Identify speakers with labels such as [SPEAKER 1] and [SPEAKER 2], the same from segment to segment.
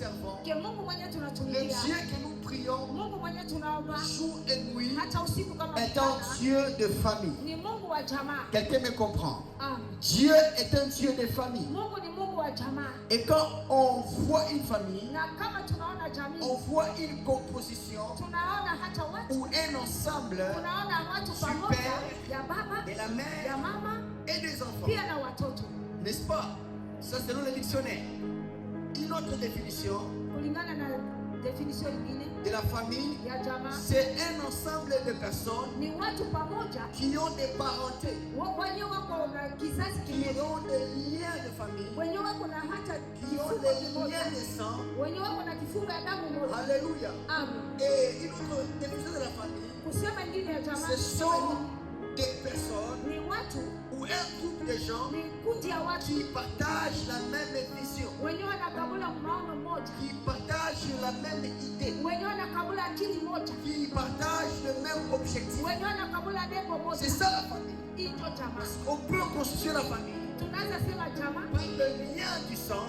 [SPEAKER 1] servons, le Dieu que nous prions jour et nuit est un Dieu de famille. Quelqu'un me comprend? Dieu est un Dieu de famille. Et quand on voit une famille, on voit une composition ou un ensemble du père, de la mère et des enfants. N'est-ce pas? Ça, selon le dictionnaire. Une autre définition de la famille, c'est un ensemble de personnes qui ont des parentés, qui ont des liens de famille, qui ont des liens de sang. Alléluia. Et une autre définition de la famille, ce sont des personnes ou un groupe de gens qui partagent la même vision, qui partagent la même idée, qui partagent le même objectif. C'est ça la famille. On peut construire la famille par le lien du sang.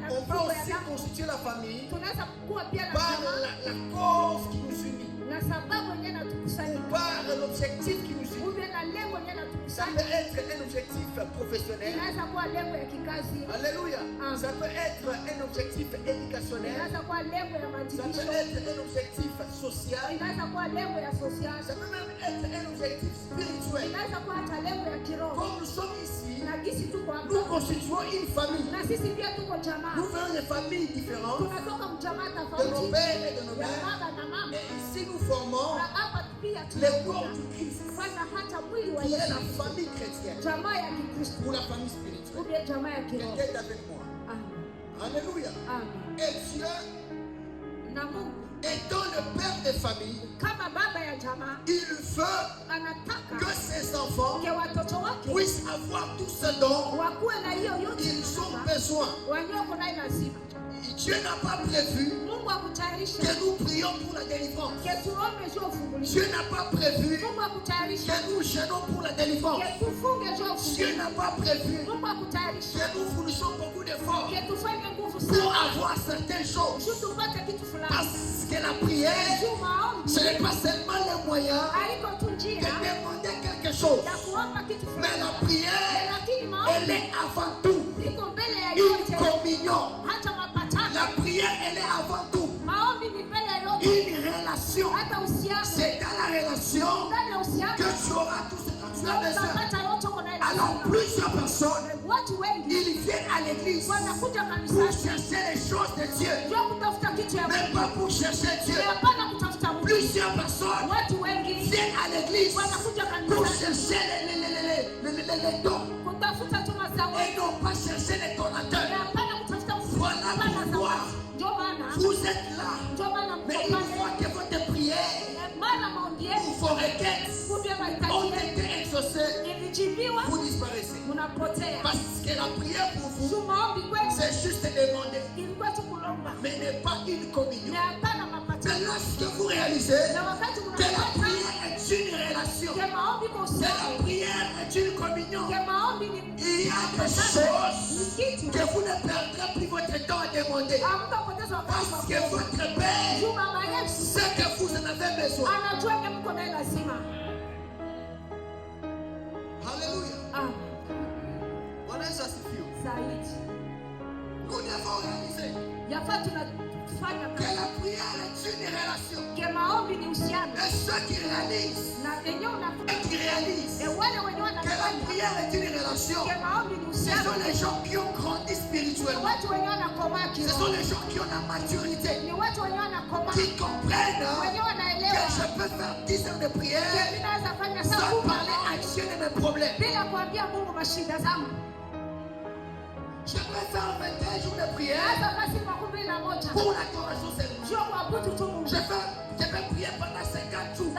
[SPEAKER 1] On peut aussi constituer la famille par la cause qui nous unit, par l'objectif qui nous unit. Ça peut être un objectif professionnel. Alléluia. Ça peut être un objectif éducationnel. Ça peut être un objectif social. Ça peut même être un objectif spirituel. Comme nous sommes ici, nous constituons une famille. Nous venons de familles différentes, de nos pères et de nos mères. Et ici nous formons le corps du Christ, qui est la famille chrétienne ou la famille spirituelle. Quelqu'un est avec moi. Alléluia. Et Dieu, étant le père de famille, il veut que ses enfants puissent avoir tout ce dont ils ont besoin. Dieu n'a pas prévu que nous prions pour la délivrance. Dieu n'a pas prévu que nous gênons pour la délivrance. Dieu n'a pas prévu que nous fournissions beaucoup d'efforts pour avoir certaines choses. Parce que la prière, ce n'est pas seulement le moyen de demander quelque chose. Mais la prière, elle est avant tout une communion. La prière, elle est avant tout une relation. C'est dans la relation que tu auras tout ce que tu as besoin. Alors plusieurs personnes, ils viennent à l'église pour chercher les choses de Dieu, même pas pour chercher Dieu. Plusieurs personnes viennent à l'église pour chercher les dons et non pas chercher les donateurs. Voilà pourquoi vous êtes là. Mais une fois que votre prière ou vos requêtes ont été exaucées, vous disparaissez. Parce que la prière pour vous, c'est juste demander, mais n'est pas une communion. Mais lorsque vous réalisez que la prière est une relation, que la prière est une communion, il y a des choses que vous ne perdrez plus votre temps à demander. Parce que votre Père sait que vous en avez besoin. Alléluia. Voilà ça suffit. Nous devons réaliser que la prière est une relation. Et ceux qui réalisent que la prière est une relation, ce sont les gens qui ont grandi spirituellement. Ce sont les gens qui ont la maturité, qui comprennent que je peux faire 10 heures de prière sans parler à Dieu de mes problèmes. Je peux faire 21 jours de prière pour l'adoration seulement. Je peux prier pendant 50 jours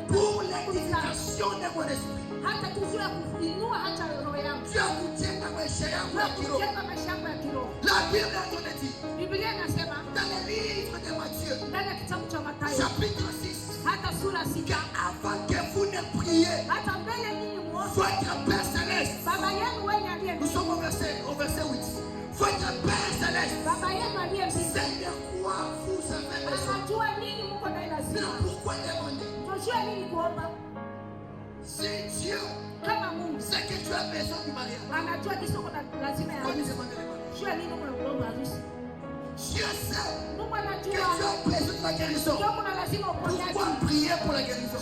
[SPEAKER 1] pour l'édification de mon esprit. Dieu vous tient dans mes chairs. La Bible a dit dans le livre de Matthieu, chapitre 6, qu'avant que vous ne priez, votre Père Céleste, nous sommes au verset 8. Votre C'est de quoi vous avez besoin. Non, pourquoi demander? Si Dieu sait que tu as besoin du mariage, pourquoi nous demander le mariage? Dieu sait que tu as besoin de la guérison. Pourquoi prier pour la guérison?